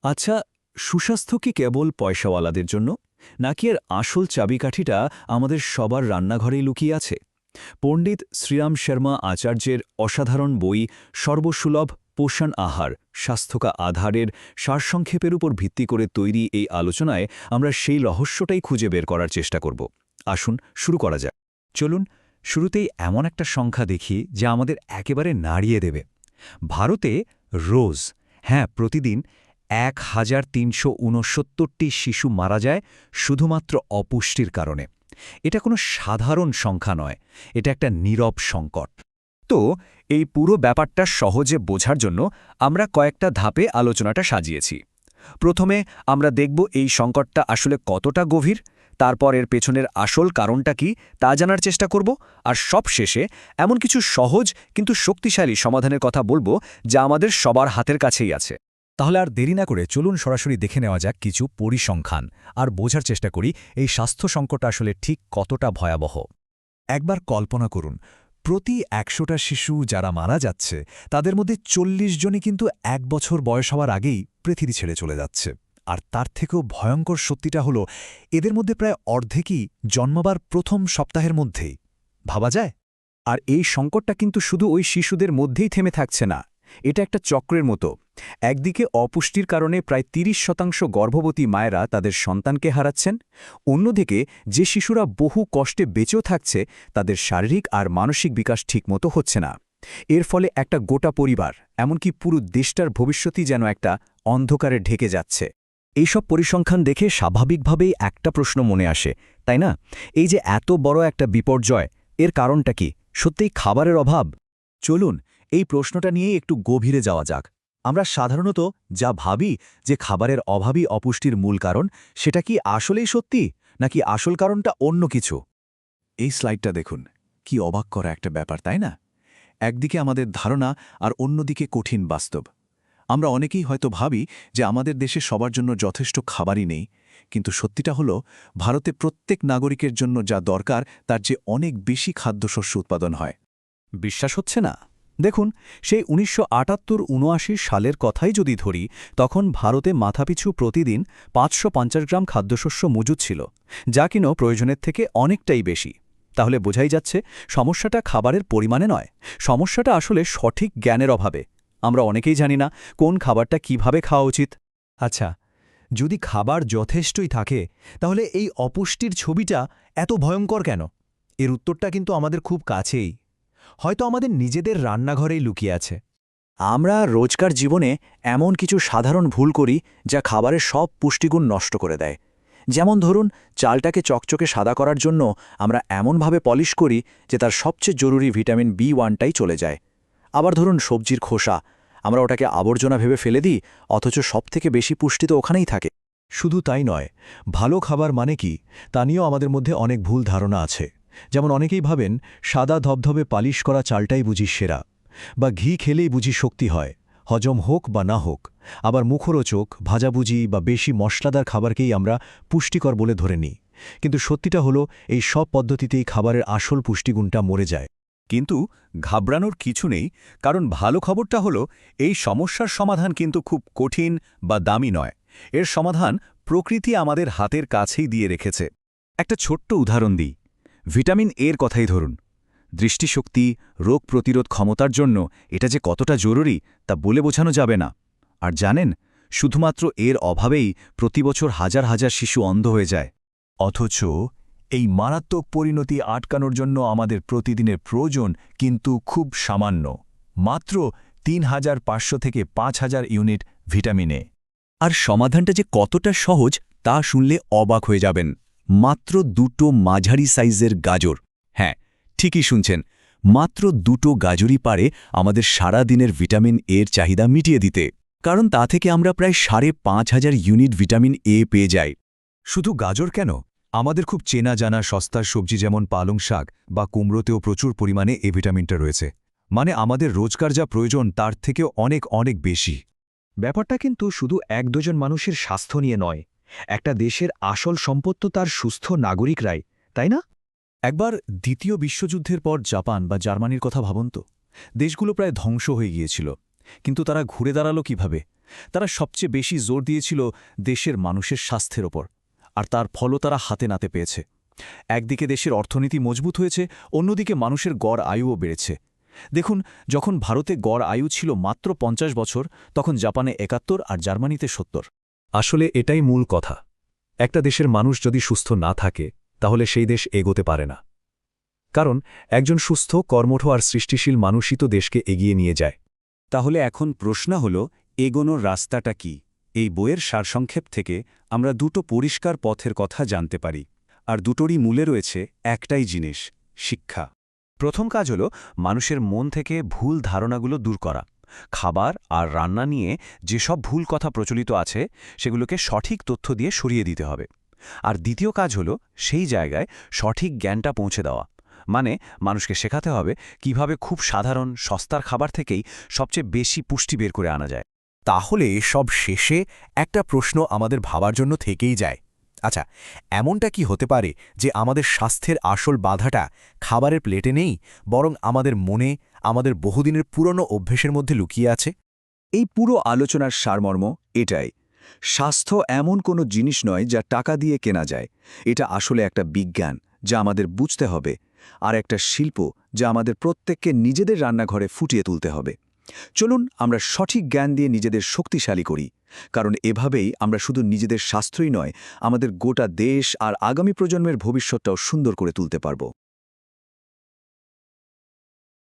আচ্ছা, সুস্বাস্থ্য কি কেবল পয়সাওয়ালাদের জন্য, নাকি এর আসল চাবিকাঠিটা আমাদের সবার রান্নাঘরেই লুকিয়ে আছে? পণ্ডিত শ্রীরাম শর্মা আচার্যের অসাধারণ বই সর্বসুলভ পোষণ আহার স্বাস্থ্যকা আধারের সারসংক্ষেপের উপর ভিত্তি করে তৈরি এই আলোচনায় আমরা সেই রহস্যটাই খুঁজে বের করার চেষ্টা করব। আসুন শুরু করা যাক। চলুন শুরুতেই এমন একটা সংখ্যা দেখি যা আমাদের একেবারে নাড়িয়ে দেবে। ভারতে রোজ, প্রতিদিন ১,৩৬৯টি শিশু মারা যায় শুধুমাত্র অপুষ্টির কারণে। এটা কোনো সাধারণ সংখ্যা নয়, এটা একটা নীরব সংকট। তো এই পুরো ব্যাপারটা সহজে বোঝার জন্য আমরা কয়েকটা ধাপে আলোচনাটা সাজিয়েছি। প্রথমে আমরা দেখব এই সংকটটা আসলে কতটা গভীর, তারপর এর পেছনের আসল কারণটা কি তা জানার চেষ্টা করব, আর সবশেষে এমন কিছু সহজ কিন্তু শক্তিশালী সমাধানের কথা বলবো যা আমাদের সবার হাতের কাছেই আছে। তাহলে আর দেরি না করে চলুন সরাসরি দেখে নেওয়া যাক কিছু পরিসংখ্যান, আর বোঝার চেষ্টা করি এই স্বাস্থ্য সংকট আসলে ঠিক কতটা ভয়াবহ। একবার কল্পনা করুন, প্রতি ১০০টা শিশু যারা মারা যাচ্ছে তাদের মধ্যে ৪০ জনই কিন্তু ১ বছর বয়স হওয়ার আগেই পৃথিবী ছেড়ে চলে যাচ্ছে। আর তার থেকেও ভয়ঙ্কর সত্যিটা হলো, এদের মধ্যে প্রায় অর্ধেকই জন্মবার প্রথম সপ্তাহের মধ্যেই। ভাবা যায়? আর এই সংকটটা কিন্তু শুধু ওই শিশুদের মধ্যেই থেমে থাকছে না, এটা একটা চক্রের মতো। একদিকে অপুষ্টির কারণে প্রায় ৩০% গর্ভবতী মায়েরা তাদের সন্তানকে হারাচ্ছেন, অন্যদিকে যে শিশুরা বহু কষ্টে বেঁচেও থাকছে তাদের শারীরিক আর মানসিক বিকাশ ঠিকমতো হচ্ছে না। এর ফলে একটা গোটা পরিবার, এমনকি পুরো দেশটার ভবিষ্যতই যেন একটা অন্ধকারে ঢেকে যাচ্ছে। এইসব পরিসংখ্যান দেখে স্বাভাবিকভাবেই একটা প্রশ্ন মনে আসে, তাই না? এই যে এত বড় একটা বিপর্যয়, এর কারণটা কি সত্যিই খাবারের অভাব? চলুন এই প্রশ্নটা নিয়েই একটু গভীরে যাওয়া যাক। আমরা সাধারণত যা ভাবি যে খাবারের অভাবই অপুষ্টির মূল কারণ, সেটা কি আসলেই সত্যি, নাকি আসল কারণটা অন্য কিছু? এই স্লাইডটা দেখুন, কি অবাক করা একটা ব্যাপার, তাই না? একদিকে আমাদের ধারণা আর অন্যদিকে কঠিন বাস্তব। আমরা অনেকেই হয়তো ভাবি যে আমাদের দেশে সবার জন্য যথেষ্ট খাবারই নেই, কিন্তু সত্যিটা হলো ভারতে প্রত্যেক নাগরিকের জন্য যা দরকার তার চেয়ে অনেক বেশি খাদ্যশস্য উৎপাদন হয়। বিশ্বাস হচ্ছে না? দেখুন, সেই ১৯৭৮-৭৯ সালের কথাই যদি ধরি, তখন ভারতে মাথাপিছু প্রতিদিন ৫৫০ গ্রাম খাদ্যশস্য মজুদ ছিল, যা কিনা প্রয়োজনের থেকে অনেকটাই বেশি। তাহলে বোঝাই যাচ্ছে সমস্যাটা খাবারের পরিমাণে নয়, সমস্যাটা আসলে সঠিক জ্ঞানের অভাবে। আমরা অনেকেই জানি না কোন খাবারটা কিভাবে খাওয়া উচিত। আচ্ছা, যদি খাবার যথেষ্টই থাকে, তাহলে এই অপুষ্টির ছবিটা এত ভয়ঙ্কর কেন? এর উত্তরটা কিন্তু আমাদের খুব কাছেই, হয়তো আমাদের নিজেদের রান্নাঘরেই লুকিয়ে আছে। আমরা রোজকার জীবনে এমন কিছু সাধারণ ভুল করি যা খাবারের সব পুষ্টিগুণ নষ্ট করে দেয়। যেমন ধরুন, চালটাকে চকচকে সাদা করার জন্য আমরা এমনভাবে পলিশ করি যে তার সবচেয়ে জরুরি ভিটামিন B1টাই চলে যায়। আবার ধরুন সবজির খোসা, আমরা ওটাকে আবর্জনা ভেবে ফেলে দিই, অথচ সবথেকে বেশি পুষ্টি তো ওখানেই থাকে। শুধু তাই নয়, ভালো খাবার মানে কি তা নিয়েও আমাদের মধ্যে অনেক ভুল ধারণা আছে। যেমন অনেকেই ভাবেন সাদা ধবধবে পালিশ করা চালটাই বুঝি সেরা, বা ঘি খেলেই বুঝি শক্তি হয়, হজম হোক বা না হোক। আবার মুখরোচক, ভাজাভুজি বা বেশি মশলাদার খাবারকেই আমরা পুষ্টিকর বলে ধরে নিই। কিন্তু সত্যিটা হলো, এই সব পদ্ধতিতেই খাবারের আসল পুষ্টিগুণটা মরে যায়। কিন্তু ঘাবড়ানোর কিছু নেই, কারণ ভালো খবরটা হলো এই সমস্যার সমাধান কিন্তু খুব কঠিন বা দামি নয়। এর সমাধান প্রকৃতি আমাদের হাতের কাছেই দিয়ে রেখেছে। একটা ছোট্ট উদাহরণ দিই, ভিটামিন এর কথাই ধরুন। দৃষ্টিশক্তি, রোগ প্রতিরোধ ক্ষমতার জন্য এটা যে কতটা জরুরি তা বলে বোঝানো যাবে না। আর জানেন, শুধুমাত্র এর অভাবেই প্রতিবছর হাজার হাজার শিশু অন্ধ হয়ে যায়। অথচ এই মারাত্মক পরিণতি আটকানোর জন্য আমাদের প্রতিদিনের প্রয়োজন কিন্তু খুব সামান্য, মাত্র ৩৫০০ থেকে ৫০০০ ইউনিট ভিটামিন এ। আর সমাধানটা যে কতটা সহজ তা শুনলে অবাক হয়ে যাবেন। মাত্র দুটো মাঝারি সাইজের গাজর, হ্যাঁ ঠিকই শুনছেন, মাত্র দুটো গাজরই পারে আমাদের সারা দিনের ভিটামিন এর চাহিদা মিটিয়ে দিতে। কারণ তা থেকে আমরা প্রায় ৫৫০০ ইউনিট ভিটামিন এ পেয়ে যাই। শুধু গাজর কেন, আমাদের খুব চেনা জানা সস্তার সবজি যেমন পালং শাক বা কুমড়োতেও প্রচুর পরিমাণে এ ভিটামিনটা রয়েছে। মানে আমাদের রোজকার যা প্রয়োজন তার থেকেও অনেক অনেক বেশি। ব্যাপারটা কিন্তু শুধু ১-২ জন মানুষের স্বাস্থ্য নিয়ে নয়, একটা দেশের আসল সম্পদ তো তার সুস্থ নাগরিকরাই, তাই না? একবার দ্বিতীয় বিশ্বযুদ্ধের পর জাপান বা জার্মানির কথা ভাবুন তো। দেশগুলো প্রায় ধ্বংস হয়ে গিয়েছিল, কিন্তু তারা ঘুরে দাঁড়ালো কিভাবে? তারা সবচেয়ে বেশি জোর দিয়েছিল দেশের মানুষের স্বাস্থ্যের ওপর, আর তার ফলও তারা হাতে নাতে পেয়েছে। একদিকে দেশের অর্থনীতি মজবুত হয়েছে, অন্যদিকে মানুষের গড় আয়ুও বেড়েছে। দেখুন, যখন ভারতে গড় আয়ু ছিল মাত্র 50 বছর, তখন জাপানে 71 আর জার্মানিতে 70। আসলে এটাই মূল কথা। একটা দেশের মানুষ যদি সুস্থ না থাকে, তাহলে সেই দেশ এগোতে পারে না। কারণ একজন সুস্থ, কর্মঠ আর সৃষ্টিশীল মানুষই তো দেশকে এগিয়ে নিয়ে যায়। তাহলে এখন প্রশ্ন হল, এগোনোর রাস্তাটা কি? এই বইয়ের সারসংক্ষেপ থেকে আমরা দুটো পরিষ্কার পথের কথা জানতে পারি, আর দুটোরই মূলে রয়েছে একটাই জিনিস: শিক্ষা। প্রথম কাজ হল মানুষের মন থেকে ভুল ধারণাগুলো দূর করা। খাবার আর রান্না নিয়ে যেসব ভুল কথা প্রচলিত আছে, সেগুলোকে সঠিক তথ্য দিয়ে সরিয়ে দিতে হবে। আর দ্বিতীয় কাজ হল সেই জায়গায় সঠিক জ্ঞানটা পৌঁছে দেওয়া। মানে মানুষকে শেখাতে হবে কিভাবে খুব সাধারণ সস্তার খাবার থেকেই সবচেয়ে বেশি পুষ্টি বের করে আনা যায়। তাহলে সব শেষে একটা প্রশ্ন আমাদের ভাবার জন্য থেকেই যায়। আচ্ছা, এমনটা কি হতে পারে যে আমাদের স্বাস্থ্যের আসল বাধাটা খাবারের প্লেটে নেই, বরং আমাদের মনে, আমাদের বহুদিনের পুরনো অভ্যেসের মধ্যে লুকিয়ে আছে? এই পুরো আলোচনার সারমর্ম এটাই: স্বাস্থ্য এমন কোনো জিনিস নয় যা টাকা দিয়ে কেনা যায়। এটা আসলে একটা বিজ্ঞান যা আমাদের বুঝতে হবে, আর একটা শিল্প যা আমাদের প্রত্যেককে নিজেদের রান্নাঘরে ফুটিয়ে তুলতে হবে। চলুন আমরা সঠিক জ্ঞান দিয়ে নিজেদের শক্তিশালী করি, কারণ এভাবেই আমরা শুধু নিজেদের স্বাস্থ্যই নয়, আমাদের গোটা দেশ আর আগামী প্রজন্মের ভবিষ্যৎটাও সুন্দর করে তুলতে পারব।